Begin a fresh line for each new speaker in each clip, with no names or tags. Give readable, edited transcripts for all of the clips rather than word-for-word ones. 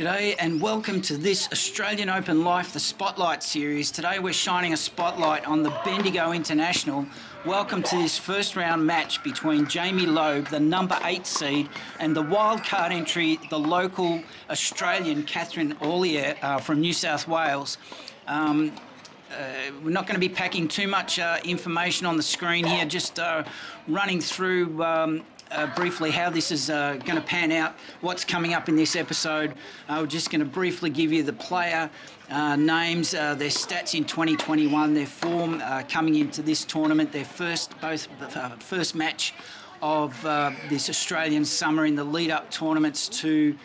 G'day and welcome to this Australian Open Life, the Spotlight Series. Today we're shining a spotlight on the Bendigo International. Welcome to this first round match between Jamie Loeb, the number 8 seed, and the wildcard entry, the local Australian Catherine Aulia from New South Wales. We're not going to be packing too much information on the screen here, just running through briefly how this is going to pan out, what's coming up in this episode. We're just going to briefly give you the player names, their stats in 2021, their form coming into this tournament, their first match of this Australian summer in the lead-up tournaments to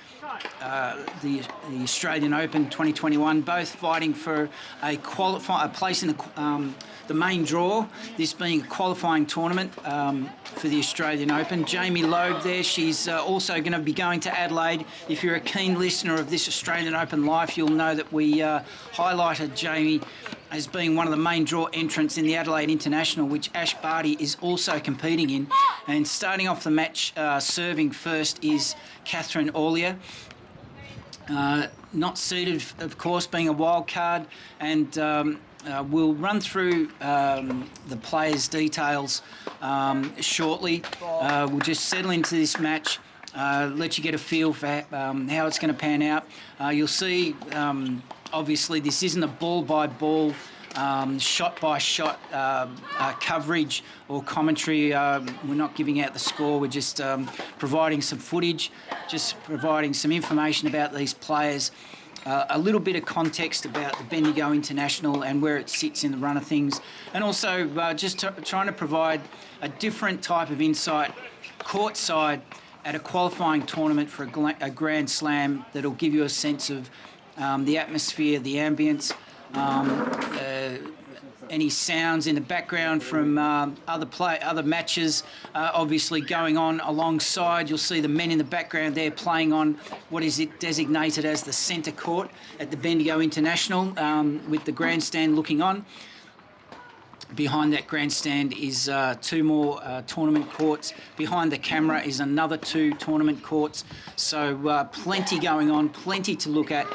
the Australian Open 2021, both fighting for a place in the main draw, this being a qualifying tournament for the Australian Open. Jamie Loeb there, she's also going to be going to Adelaide. If you're a keen listener of this Australian Open Life, you'll know that we highlighted Jamie as being one of the main draw entrants in the Adelaide International, which Ash Barty is also competing in. And starting off the match, serving first is Catherine Aulia. Not seeded, of course, being a wild card, and we'll run through the players' details shortly. We'll just settle into this match, let you get a feel for how it's going to pan out. You'll see, obviously, this isn't a ball-by-ball, shot-by-shot coverage or commentary. We're not giving out the score. We're just providing some footage, just providing some information about these players. A little bit of context about the Bendigo International and where it sits in the run of things, and also just trying to provide a different type of insight courtside at a qualifying tournament for a Grand Slam that'll give you a sense of the atmosphere, the ambience, any sounds in the background from other matches obviously going on alongside. You'll see the men in the background there playing on what is designated as the centre court at the Bendigo International, with the grandstand looking on. Behind that grandstand is 2 more tournament courts. Behind the camera is another 2 tournament courts. So plenty going on, plenty to look at.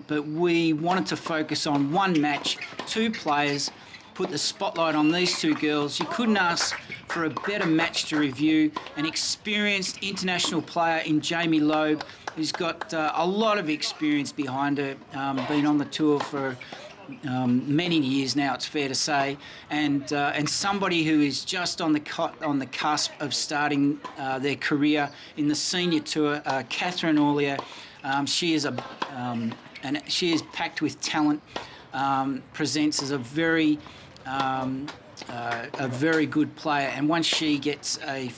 But we wanted to focus on one match, 2 players, put the spotlight on these 2 girls. You couldn't ask for a better match to review. An experienced international player in Jamie Loeb, who's got a lot of experience behind her, been on the tour for many years now, it's fair to say, and somebody who is just on the cusp of starting their career in the senior tour, Catherine Aulia. She is she is packed with talent. Presents as a very good player, and once she gets a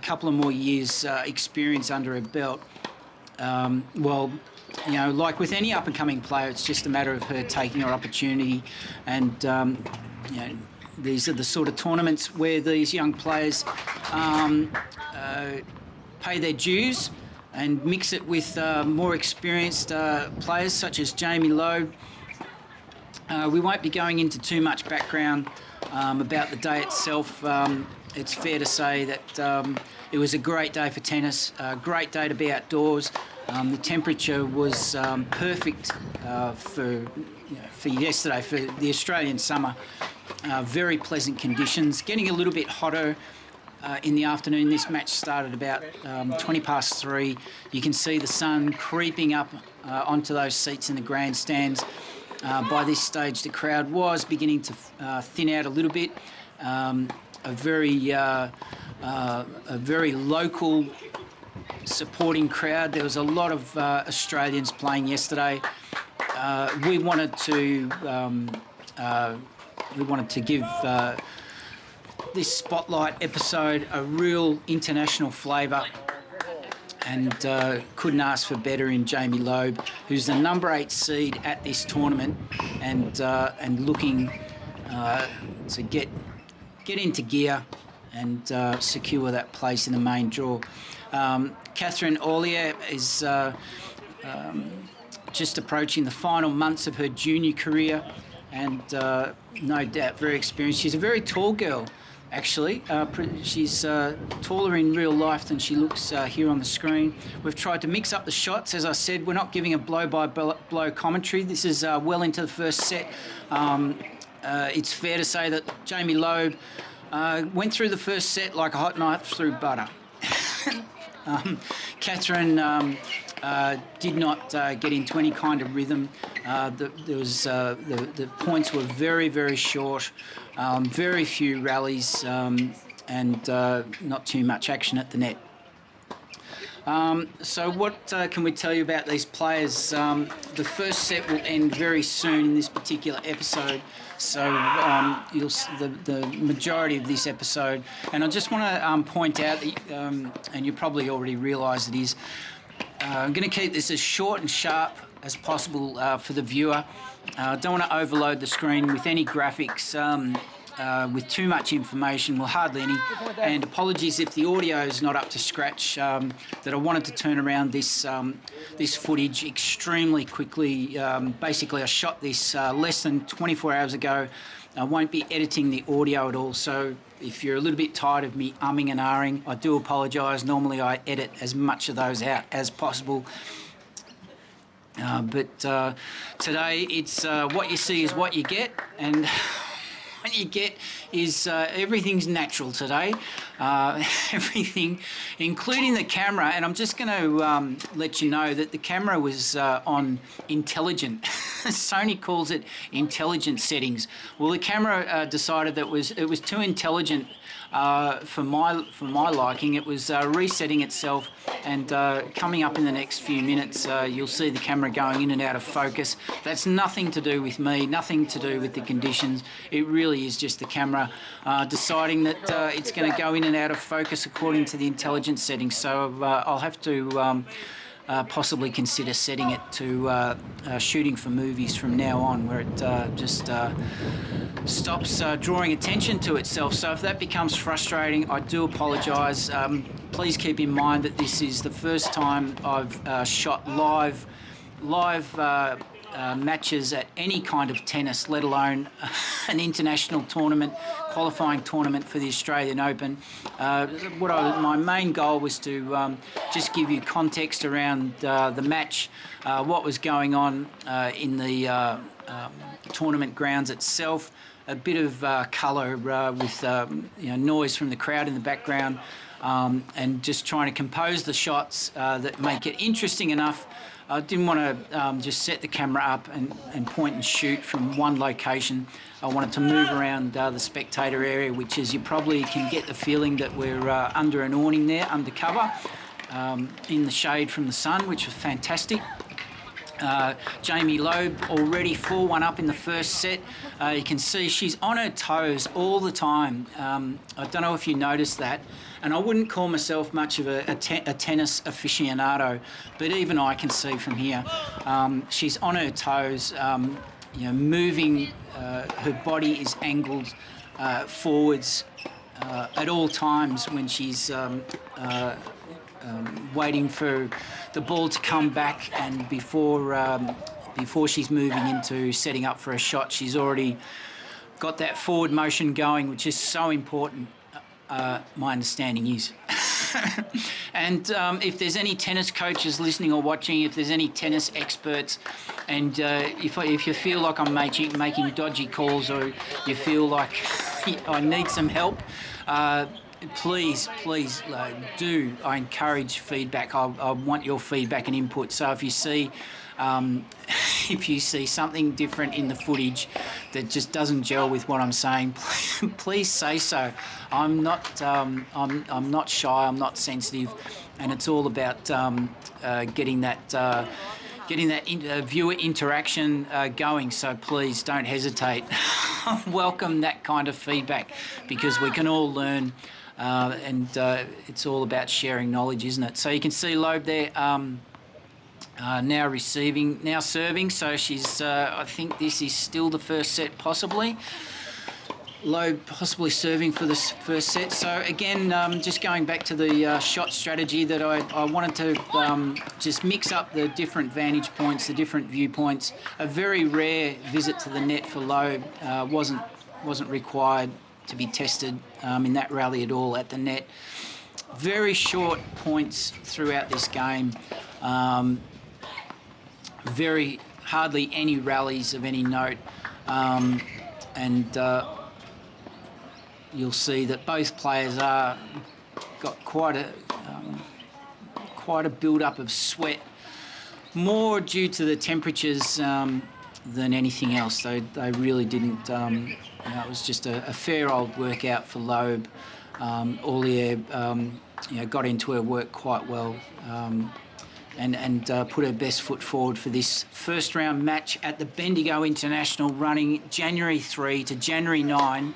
couple of more years experience under her belt, well, you know, like with any up-and-coming player, it's just a matter of her taking her opportunity. And, you know, these are the sort of tournaments where these young players pay their dues and mix it with more experienced players such as Jamie Loeb. We won't be going into too much background about the day itself. It's fair to say that it was a great day for tennis, a great day to be outdoors. The temperature was perfect for yesterday, for the Australian summer. Very pleasant conditions. Getting a little bit hotter in the afternoon. This match started about 20 past 3. You can see the sun creeping up onto those seats in the grandstands. By this stage, the crowd was beginning to thin out a little bit. A very local supporting crowd. There was a lot of Australians playing yesterday. We wanted to give this spotlight episode a real international flavour, and couldn't ask for better in Jamie Loeb, who's the number 8 seed at this tournament, and looking to get into gear and secure that place in the main draw. Catherine Aulia is just approaching the final months of her junior career, and no doubt very experienced. She's a very tall girl. actually. She's taller in real life than she looks here on the screen. We've tried to mix up the shots. As I said, we're not giving a blow-by-blow commentary. This is well into the first set. It's fair to say that Jamie Loeb went through the first set like a hot knife through butter. Catherine did not get into any kind of rhythm. The points were very, very short, very few rallies, and not too much action at the net. So what can we tell you about these players? The first set will end very soon in this particular episode. So you'll the majority of this episode, and I just want to point out that, and you probably already realise it is, I'm going to keep this as short and sharp as possible for the viewer. Don't want to overload the screen with any graphics, with too much information, well, hardly any. And apologies if the audio is not up to scratch, that I wanted to turn around this this footage extremely quickly. Basically, I shot this less than 24 hours ago. I won't be editing the audio at all, so if you're a little bit tired of me umming and ahhing, I do apologise. Normally I edit as much of those out as possible. But today it's what you see is what you get, and what you get is everything's natural today. Everything, including the camera, and I'm just going to let you know that the camera was on intelligent. Sony calls it intelligent settings. Well, the camera decided that it was too intelligent for my liking. It was resetting itself, and coming up in the next few minutes, you'll see the camera going in and out of focus. That's nothing to do with me, nothing to do with the conditions. It really is just the camera deciding that it's going to go in and out of focus according to the intelligence settings. So I'll have to possibly consider setting it to shooting for movies from now on, where it just stops drawing attention to itself. So if that becomes frustrating, I do apologise. Please keep in mind that this is the first time I've shot live matches at any kind of tennis, let alone an international tournament, qualifying tournament for the Australian Open. My main goal was to just give you context around the match, what was going on in the tournament grounds itself, a bit of colour with noise from the crowd in the background, and just trying to compose the shots that make it interesting enough. I didn't want to just set the camera up and point and shoot from one location. I wanted to move around the spectator area, which is, you probably can get the feeling that we're under an awning there, under cover, in the shade from the sun, which was fantastic. Jamie Loeb already 4-1 up in the first set. You can see she's on her toes all the time. I don't know if you noticed that. And I wouldn't call myself much of a tennis aficionado, but even I can see from here, she's on her toes, moving, her body is angled forwards at all times when she's waiting for the ball to come back, and before she's moving into setting up for a shot, she's already got that forward motion going, which is so important. My understanding is. And if there's any tennis coaches listening or watching, if there's any tennis experts, and if you feel like I'm making dodgy calls, or you feel like I need some help, please do. I encourage feedback. I want your feedback and input. So if you see something different in the footage that just doesn't gel with what I'm saying, please say so. I'm not shy. I'm not sensitive, and it's all about getting that viewer interaction going. So please don't hesitate. Welcome that kind of feedback, because we can all learn, and it's all about sharing knowledge, isn't it? So you can see Loeb there. Now serving, so she's, I think this is still the first set, possibly. Loeb possibly serving for this first set. So again, just going back to the shot strategy, that I wanted to just mix up the different vantage points, the different viewpoints. A very rare visit to the net for Loeb, wasn't required to be tested in that rally at all at the net. Very short points throughout this game. Hardly any rallies of any note. You'll see that both players got quite a build-up of sweat, more due to the temperatures than anything else. They really didn't. It was just a fair old workout for Loeb. Aulia, got into her work quite well. And put her best foot forward for this first round match at the Bendigo International, running January 3 to January 9.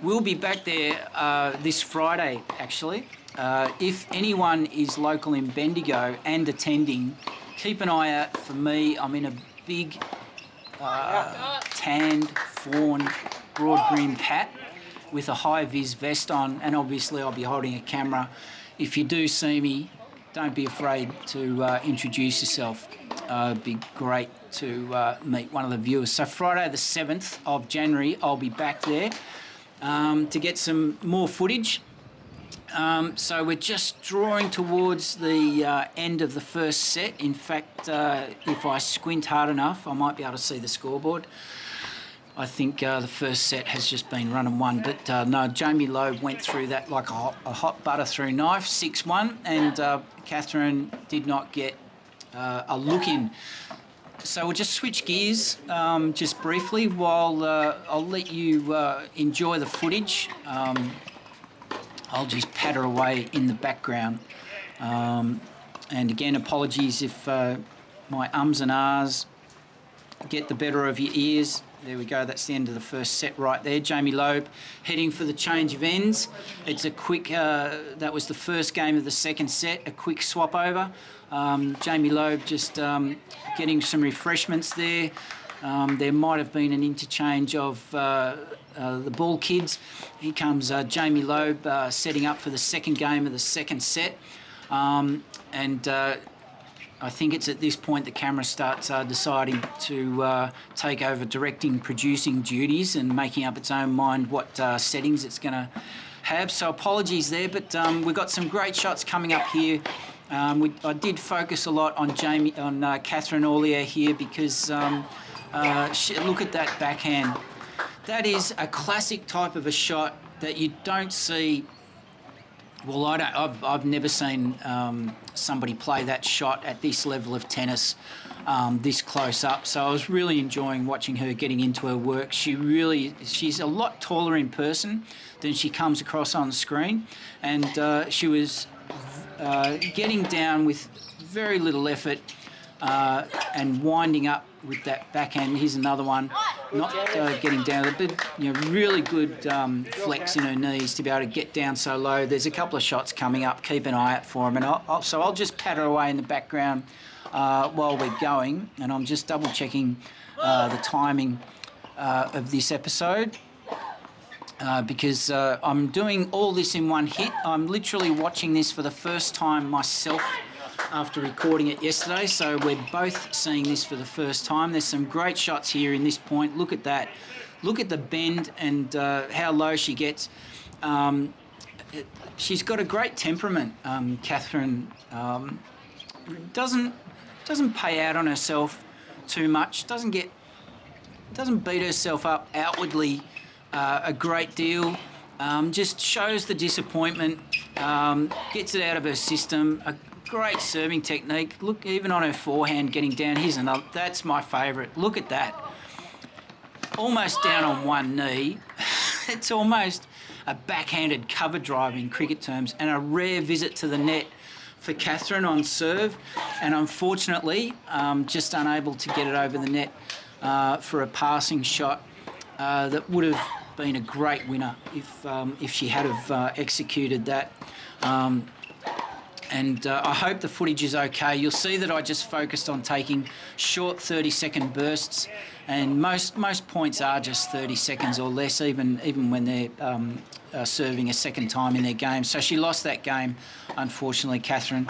We'll be back there this Friday, actually. If anyone is local in Bendigo and attending, keep an eye out for me. I'm in a big tanned fawn broad brim hat with a high-vis vest on, and obviously I'll be holding a camera. If you do see me, don't be afraid to introduce yourself. It'd be great to meet one of the viewers. So Friday the 7th of January, I'll be back there to get some more footage. So we're just drawing towards the end of the first set. In fact, if I squint hard enough, I might be able to see the scoreboard. I think the first set has just been run and won, but no, Jamie Loeb went through that like a hot butter through knife, 6-1, and Catherine did not get a look in. So we'll just switch gears just briefly while I'll let you enjoy the footage. I'll just patter away in the background. And again, apologies if my ums and ahs get the better of your ears. There we go, that's the end of the first set right there. Jamie Loeb heading for the change of ends. It's a quick, that was the first game of the second set, a quick swap over. Jamie Loeb just getting some refreshments there. There might have been an interchange of the ball kids. Here comes Jamie Loeb setting up for the second game of the second set. I think it's at this point the camera starts deciding to take over directing, producing duties and making up its own mind what settings it's going to have. So apologies there, but we've got some great shots coming up here. I did focus a lot on Catherine Aulia here because look at that backhand. That is a classic type of a shot that you don't see. Well, I've never seen somebody play that shot at this level of tennis this close up. So I was really enjoying watching her getting into her work. She's a lot taller in person than she comes across on the screen. And she was getting down with very little effort and winding up with that backhand. Here's another one, not getting down, but really good flex in her knees to be able to get down so low. There's a couple of shots coming up. Keep an eye out for them, and I'll just patter away in the background while we're going, and I'm just double checking the timing of this episode. Because I'm doing all this in one hit. I'm literally watching this for the first time myself after recording it yesterday, so we're both seeing this for the first time. There's some great shots here in this point. Look at that. Look at the bend and how low she gets. She's got a great temperament, Catherine. Doesn't pay out on herself too much. Doesn't beat herself up outwardly a great deal. Just shows the disappointment. Gets it out of her system. A great serving technique. Look, even on her forehand getting down. Here's another. That's my favourite. Look at that. Almost down on one knee. It's almost a backhanded cover drive in cricket terms, and a rare visit to the net for Catherine on serve. And unfortunately, just unable to get it over the net for a passing shot that would have been a great winner if she had have executed that. I hope the footage is okay. You'll see that I just focused on taking short 30-second bursts, and most points are just 30 seconds or less, even when they're serving a second time in their game. So she lost that game, unfortunately, Catherine.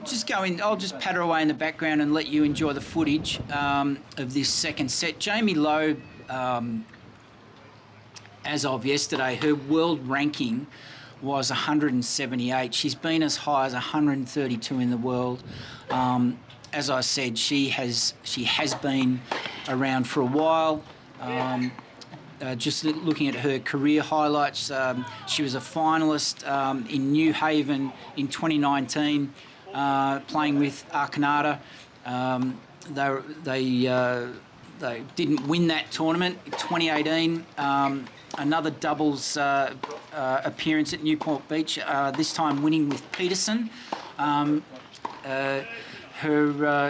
Just go in. I'll just patter away in the background and let you enjoy the footage of this second set. Jamie Loeb, as of yesterday, her world ranking was 178. She's been as high as 132 in the world. As I said, she has been around for a while. Just looking at her career highlights, she was a finalist in New Haven in 2019, playing with Arcanata. They didn't win that tournament. 2018, another doubles appearance at Newport Beach, this time winning with Peterson.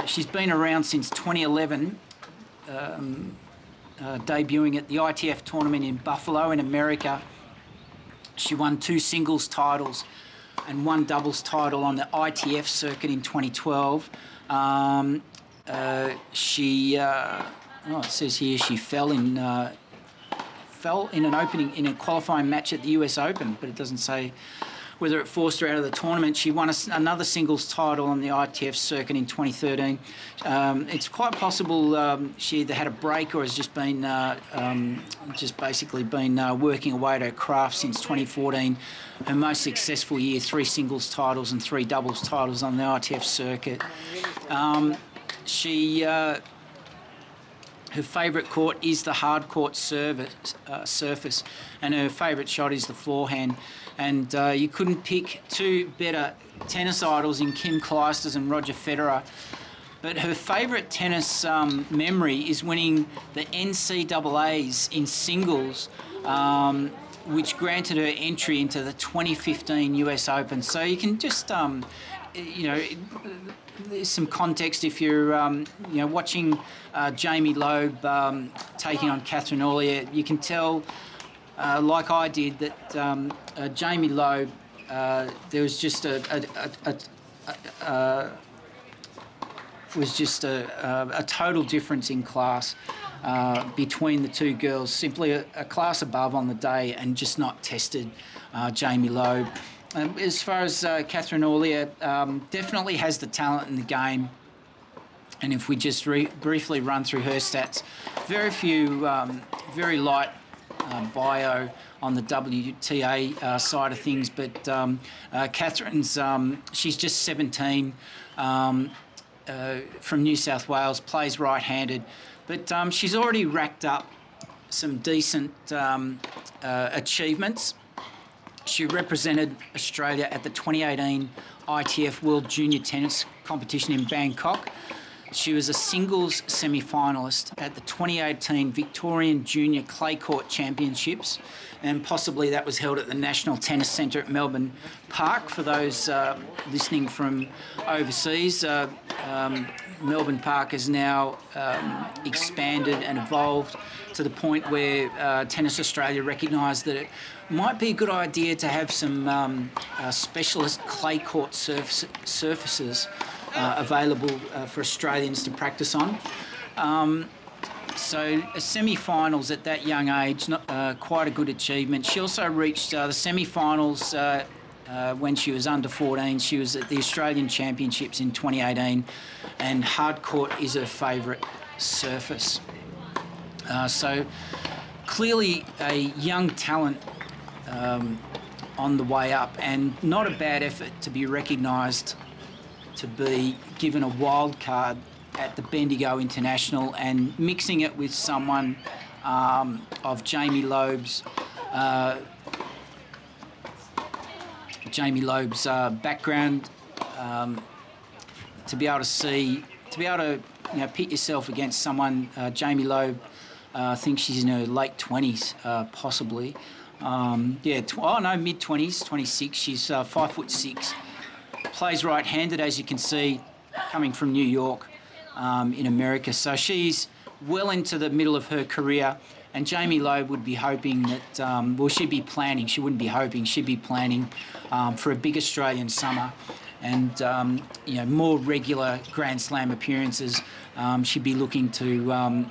She's been around since 2011. Debuting at the ITF tournament in Buffalo in America. She won 2 singles titles and 1 doubles title on the ITF circuit in 2012. It says here she fell in an opening in a qualifying match at the US Open, but it doesn't say whether it forced her out of the tournament. She won another singles title on the ITF circuit in 2013. It's quite possible she either had a break or has just been basically been working away at her craft since 2014. Her most successful year, 3 singles titles and 3 doubles titles on the ITF circuit. Her favourite court is the hard court surface, and her favourite shot is the forehand. And you couldn't pick 2 better tennis idols in Kim Clijsters and Roger Federer. But her favourite tennis memory is winning the NCAAs in singles, which granted her entry into the 2015 US Open. So you can just, there's some context if you're, watching Jamie Loeb taking on Catherine Aulia. You can tell, like I did, that Jamie Loeb, there was just a total difference in class between the 2 girls. Simply a class above on the day, and just not tested Jamie Loeb. As far as Catherine Aulia, definitely has the talent in the game. And if we just briefly run through her stats, very few, very light bio on the WTA side of things, but Catherine's, she's just 17, from New South Wales, plays right-handed, but she's already racked up some decent achievements. She represented Australia at the 2018 ITF World Junior Tennis Competition in Bangkok. She was a singles semi-finalist at the 2018 Victorian Junior Clay Court Championships, and possibly that was held at the National Tennis Centre at Melbourne Park. For those listening from overseas, Melbourne Park has now expanded and evolved to the point where Tennis Australia recognised that it might be a good idea to have some specialist clay court surfaces available for Australians to practice on. So semi-finals at that young age, quite a good achievement. She also reached the semi-finals when she was under 14. She was at the Australian Championships in 2018, and hard court is her favourite surface. So clearly a young talent on the way up, and not a bad effort to be recognised, to be given a wild card at the Bendigo International, and mixing it with someone of Jamie Loeb's background, to be able to pit yourself against someone. Jamie Loeb, I think she's in her late 20s, possibly. Mid-20s, 26. She's 5'6". Plays right-handed, as you can see, coming from New York in America. So she's well into the middle of her career, and Jamie Loeb would be hoping that, she'd be planning, she wouldn't be hoping, she'd be planning for a big Australian summer and, more regular Grand Slam appearances. She'd be looking to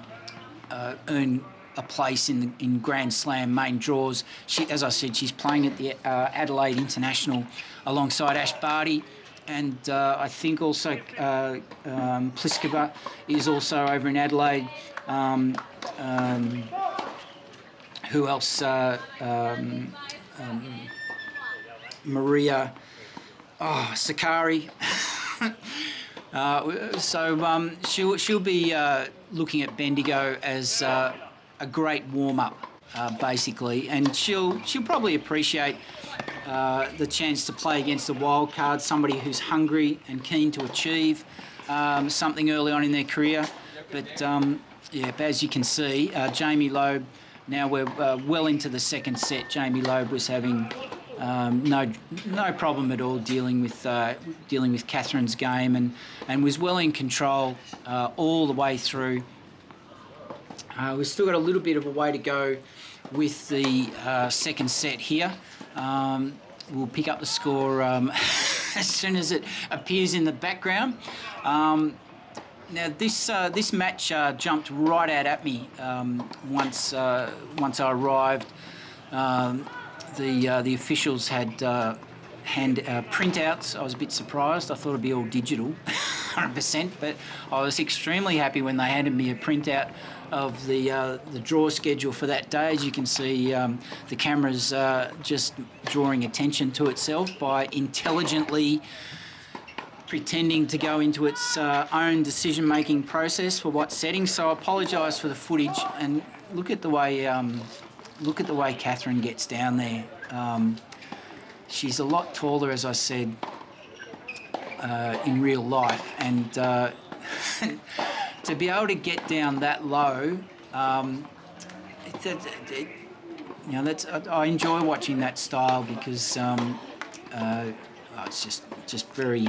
earn a place in Grand Slam main draws. As I said, she's playing at the Adelaide International alongside Ash Barty, and I think also Pliskova is also over in Adelaide. Who else? Maria Sakari. She'll be looking at Bendigo as a great warm-up, basically, and she'll probably appreciate the chance to play against a wild card, somebody who's hungry and keen to achieve something early on in their career. But as you can see, Jamie Loeb. Now we're well into the second set. Jamie Loeb was having no problem at all dealing with Catherine's game, and was well in control all the way through. We've still got a little bit of a way to go with the second set here. We'll pick up the score as soon as it appears in the background. Now this match jumped right out at me once I arrived. The officials had printouts. I was a bit surprised. I thought it'd be all digital, 100%. But I was extremely happy when they handed me a printout of the draw schedule for that day. As you can see, the camera's just drawing attention to itself by intelligently pretending to go into its own decision-making process for what settings. So I apologise for the footage, and look at the way Catherine gets down there. She's a lot taller, as I said, in real life, and to be able to get down that low, I enjoy watching that style because it's just very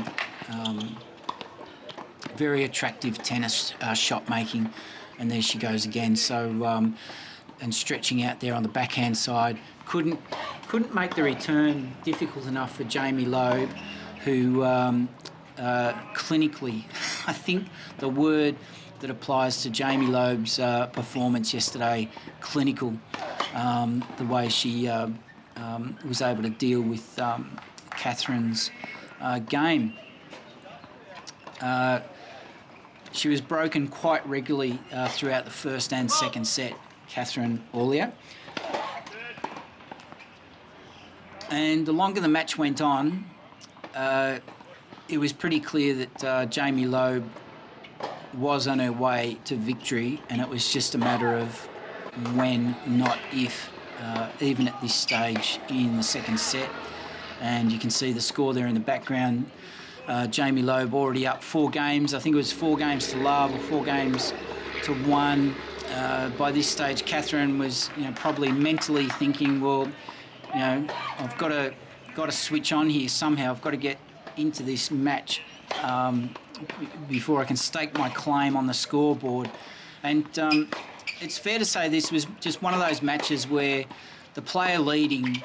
attractive tennis shot making. And there she goes again. So and stretching out there on the backhand side, couldn't make the return difficult enough for Jamie Loeb, who clinically, I think the word that applies to Jamie Loeb's performance yesterday, clinical, the way she was able to deal with Catherine's game. She was broken quite regularly throughout the first and second set, Catherine Aulia. And the longer the match went on, it was pretty clear that Jamie Loeb was on her way to victory, and it was just a matter of when, not if, even at this stage in the second set. And you can see the score there in the background. Jamie Loeb already up 4 games. I think it was 4 games to love or 4 games to 1. By this stage, Catherine was, probably mentally thinking, well, I've got to switch on here somehow. I've got to get into this match before I can stake my claim on the scoreboard. And it's fair to say this was just one of those matches where the player leading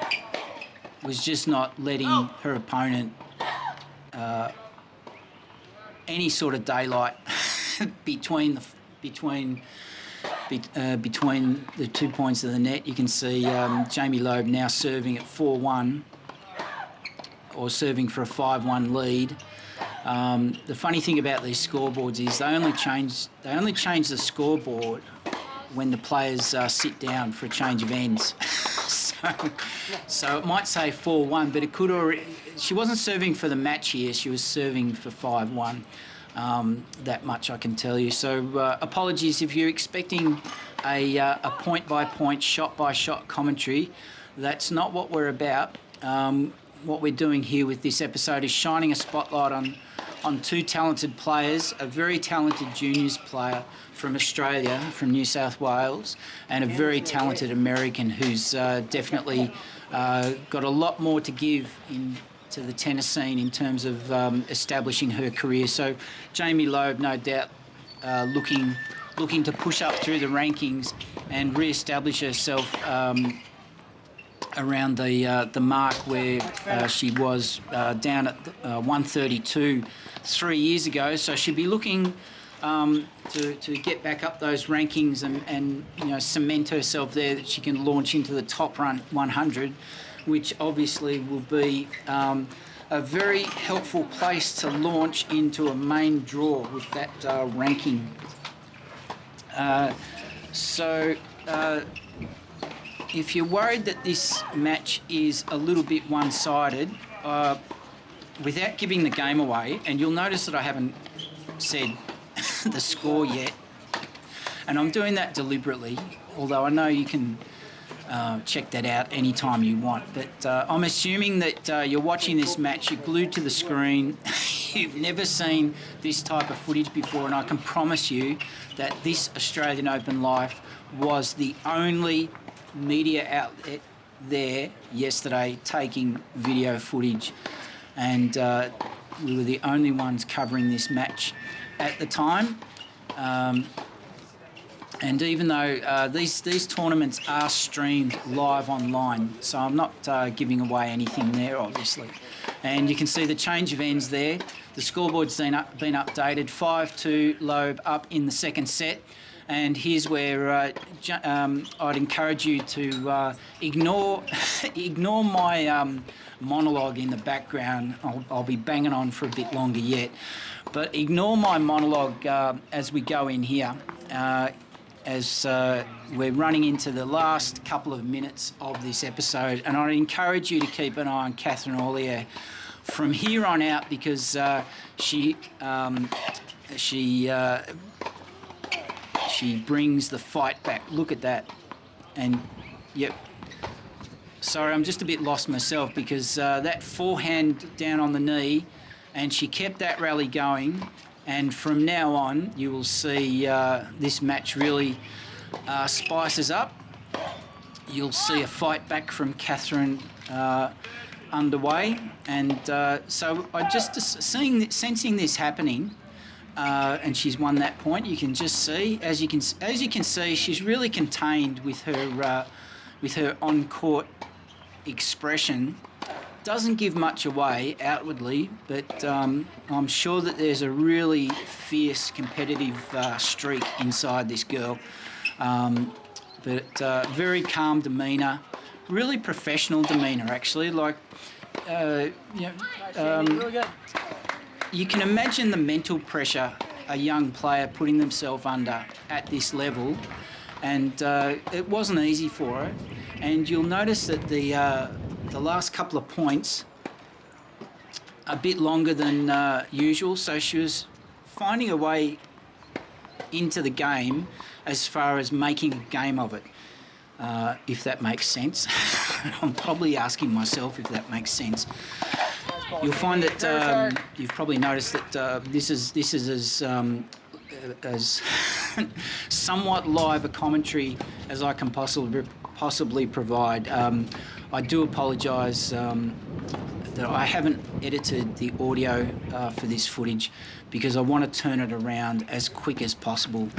was just not letting her opponent any sort of daylight between the 2 points of the net. You can see Jamie Loeb now serving at 4-1, or serving for a 5-1 lead. The funny thing about these scoreboards is they only change the scoreboard when the players sit down for a change of ends. So it might say 4-1, but it could already. She wasn't serving for the match here. She was serving for 5-1. That much I can tell you. So apologies if you're expecting a point-by-point, shot-by-shot commentary. That's not what we're about. What we're doing here with this episode is shining a spotlight on 2 talented players, a very talented juniors player from Australia, from New South Wales, and a very talented American who's definitely got a lot more to give to the tennis scene in terms of establishing her career. So Jamie Loeb, no doubt, looking to push up through the rankings and re-establish herself around the mark where she was down at 132 3 years ago. So she'll be looking to get back up those rankings and you know, cement herself there, that she can launch into the top 100, which obviously will be a very helpful place to launch into a main draw with that ranking. If you're worried that this match is a little bit one-sided, without giving the game away, and you'll notice that I haven't said the score yet, and I'm doing that deliberately, although I know you can check that out anytime you want, but I'm assuming that you're watching this match, you're glued to the screen, you've never seen this type of footage before, and I can promise you that this Australian Open Life was the only media outlet there yesterday taking video footage, and we were the only ones covering this match at the time. And even though these tournaments are streamed live online, so I'm not giving away anything there, obviously. And you can see the change of ends there. The scoreboard's been updated, 5-2 Loeb up in the second set. And here's where I'd encourage you to ignore my monologue in the background. I'll be banging on for a bit longer yet. But ignore my monologue as we go in here, as we're running into the last couple of minutes of this episode. And I'd encourage you to keep an eye on Catherine Aulia from here on out, because she brings the fight back. Look at that. And, yep. Sorry, I'm just a bit lost myself, because that forehand down on the knee, and she kept that rally going. And from now on, you will see this match really spices up. You'll see a fight back from Catherine underway. And so I just sensing this happening, and she's won that point. You can just see, as you can see, she's really contained with her on-court expression. Doesn't give much away outwardly, but I'm sure that there's a really fierce competitive streak inside this girl. But very calm demeanour, really professional demeanour actually. Like, you can imagine the mental pressure a young player putting themselves under at this level, and it wasn't easy for her. And you'll notice that the last couple of points a bit longer than usual, so she was finding her way into the game as far as making a game of it, if that makes sense. I'm probably asking myself if that makes sense. You'll find that you've probably noticed that this is as somewhat live a commentary as I can possibly provide. I do apologise that I haven't edited the audio for this footage, because I want to turn it around as quick as possible.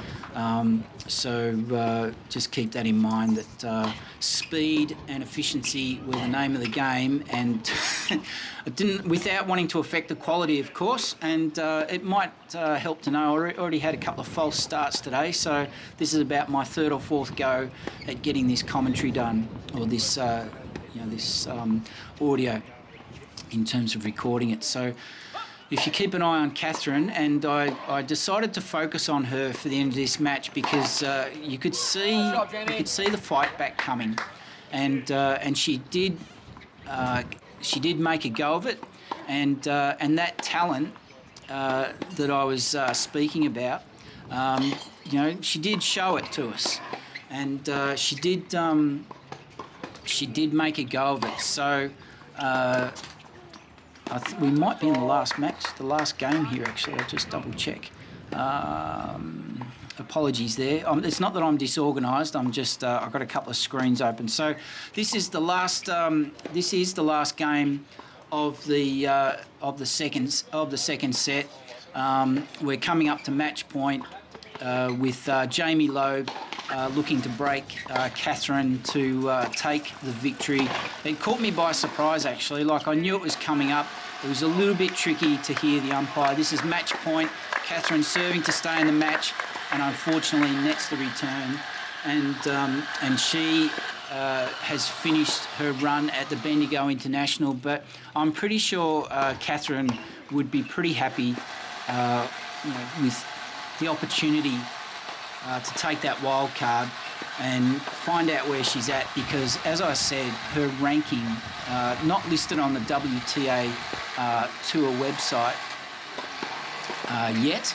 So just keep that in mind, that speed and efficiency were the name of the game, and I didn't, without wanting to affect the quality, of course. And it might help to know I already had a couple of false starts today, so this is about my third or fourth go at getting this commentary done, or this this audio in terms of recording it. So if you keep an eye on Catherine, and I decided to focus on her for the end of this match, because you could see the fight back coming, and she did make a go of it, and that talent that I was speaking about, she did show it to us, and she did make a go of it. So we might be in the last match, the last game here actually. I'll just double check. Apologies there. It's not that I'm disorganised. I'm just I've got a couple of screens open. So this is the last. This is the last game of the second set. We're coming up to match point with Jamie Loeb looking to break Catherine to take the victory. It caught me by surprise, actually. Like, I knew it was coming up. It was a little bit tricky to hear the umpire. This is match point. Catherine serving to stay in the match, and unfortunately nets the return. And she has finished her run at the Bendigo International, but I'm pretty sure Catherine would be pretty happy with the opportunity to take that wild card and find out where she's at, because, as I said, her ranking, not listed on the WTA Tour website yet.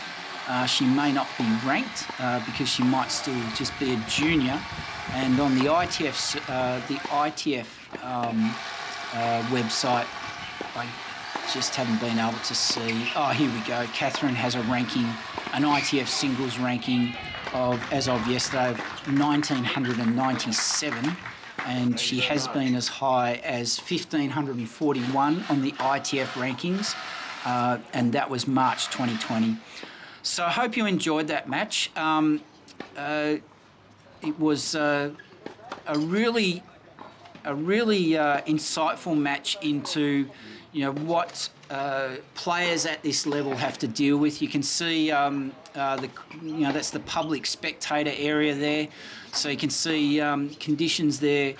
She may not be ranked because she might still just be a junior. And on the ITF website, I just haven't been able to see. Oh, here we go. Catherine has a ranking, an ITF singles ranking of, as of yesterday, of 1997, and she has been as high as 1541 on the ITF rankings, and that was March 2020. So I hope you enjoyed that match. It was a really insightful match into, what players at this level have to deal with. You can see that's the public spectator area there, so you can see conditions there.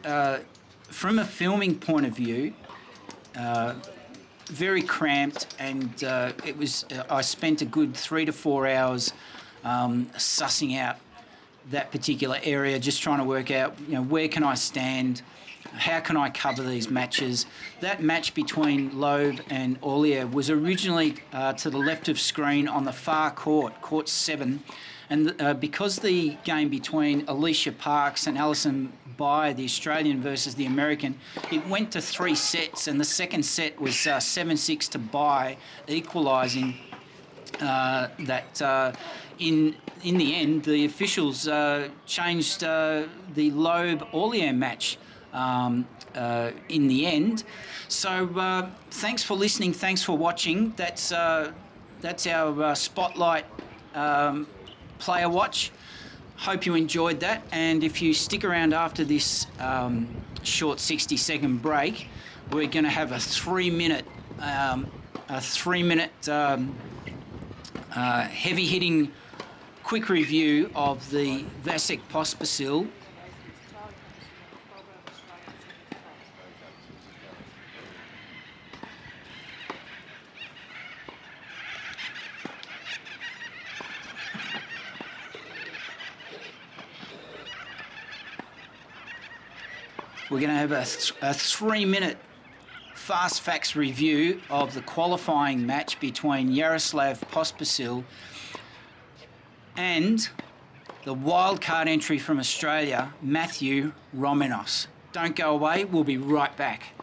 From a filming point of view, very cramped, and it was. I spent a good 3 to 4 hours sussing out that particular area, just trying to work out, where can I stand, how can I cover these matches. That match between Loeb and Aulia was originally to the left of screen on the far court 7, and because the game between Alycia Parks and Alison, the Australian versus the American, it went to 3 sets, and the second set was 7-6 to Bai, equalising that. In the end, the officials changed the Loeb-Aulia match in the end. So thanks for listening, thanks for watching. That's our Spotlight player watch. Hope you enjoyed that, and if you stick around after this short 60-second break, we're going to have a 3-minute heavy-hitting quick review of the Vasek Pospisil. We're going to have a 3-minute fast facts review of the qualifying match between Yaroslav Pospisil and the wildcard entry from Australia, Matthew Romios. Don't go away, we'll be right back.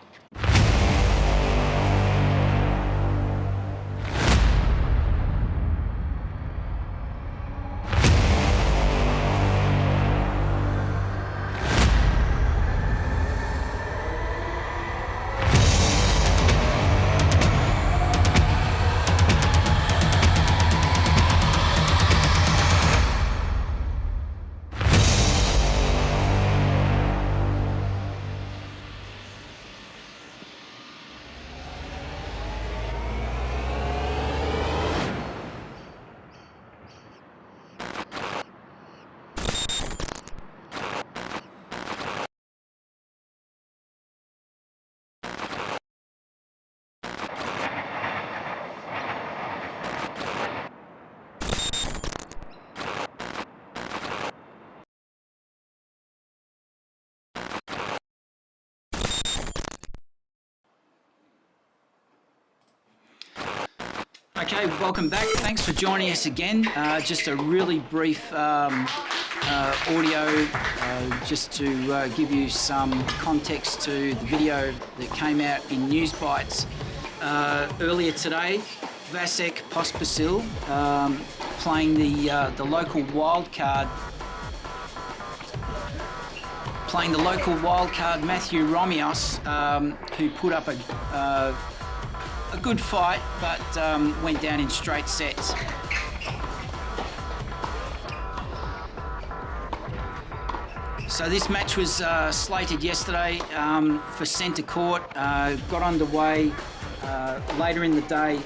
Okay, welcome back. Thanks for joining us again. Just a really brief audio just to give you some context to the video that came out in News Bites earlier today. Vasek Pospisil playing the local wildcard. Playing the local wildcard Matthew Romios, who put up a good fight, but went down in straight sets. So this match was slated yesterday for centre court. Got underway later in the day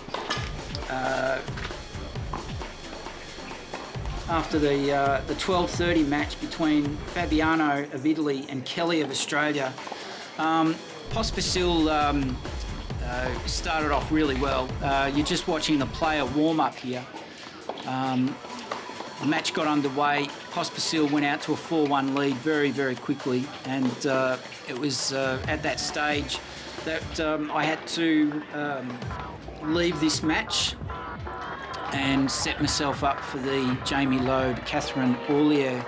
after the 12:30 match between Fabiano of Italy and Kelly of Australia. Pospisil started off really well. You're just watching the player warm up here. The match got underway. Pospisil went out to a 4-1 lead very, very quickly, and it was at that stage that I had to leave this match and set myself up for the Jamie Loeb-Catherine Aulia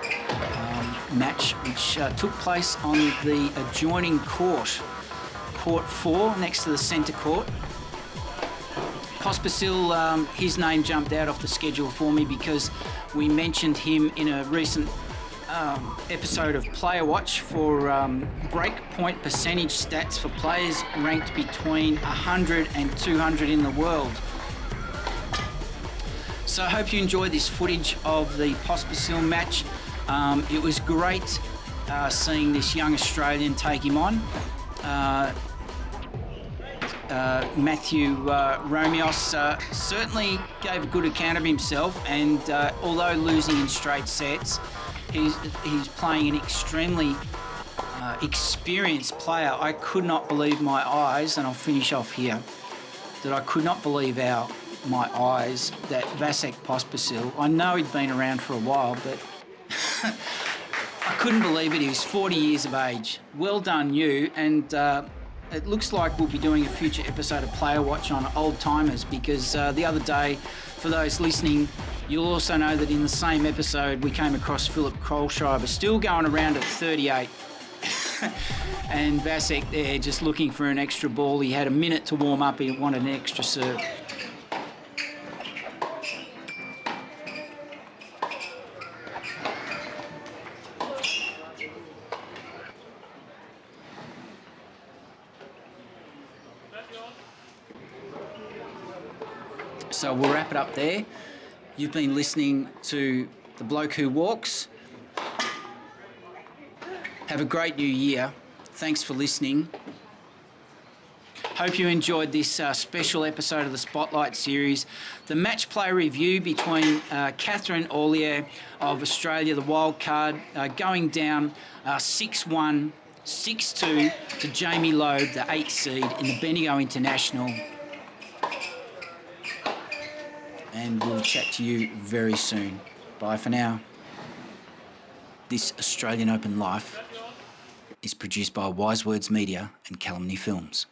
match, which took place on the adjoining court, Court 4, next to the centre court. Pospisil, his name jumped out off the schedule for me because we mentioned him in a recent episode of Player Watch for break point percentage stats for players ranked between 100 and 200 in the world. So I hope you enjoyed this footage of the Pospisil match. It was great seeing this young Australian take him on. Matthew Romios certainly gave a good account of himself, and although losing in straight sets, he's playing an extremely experienced player. I could not believe my eyes, and I'll finish off here, that I could not believe my eyes that Vasek Pospisil, I know he'd been around for a while, but I couldn't believe it. He was 40 years of age. Well done, you. And it looks like we'll be doing a future episode of Player Watch on old timers, because the other day, for those listening, you'll also know that in the same episode we came across Philip Kohlschreiber still going around at 38. And Vasek there just looking for an extra ball. He had a minute to warm up. He wanted an extra serve. So we'll wrap it up there. You've been listening to The Bloke Who Walks. Have a great new year. Thanks for listening. Hope you enjoyed this special episode of the Spotlight series. The match play review between Catherine Aulia of Australia, the wild card, going down 6-1, 6-2 to Jamie Loeb, the 8th seed in the Bendigo International. And we'll chat to you very soon. Bye for now. This Australian Open Life is produced by Wise Words Media and Calumny Films.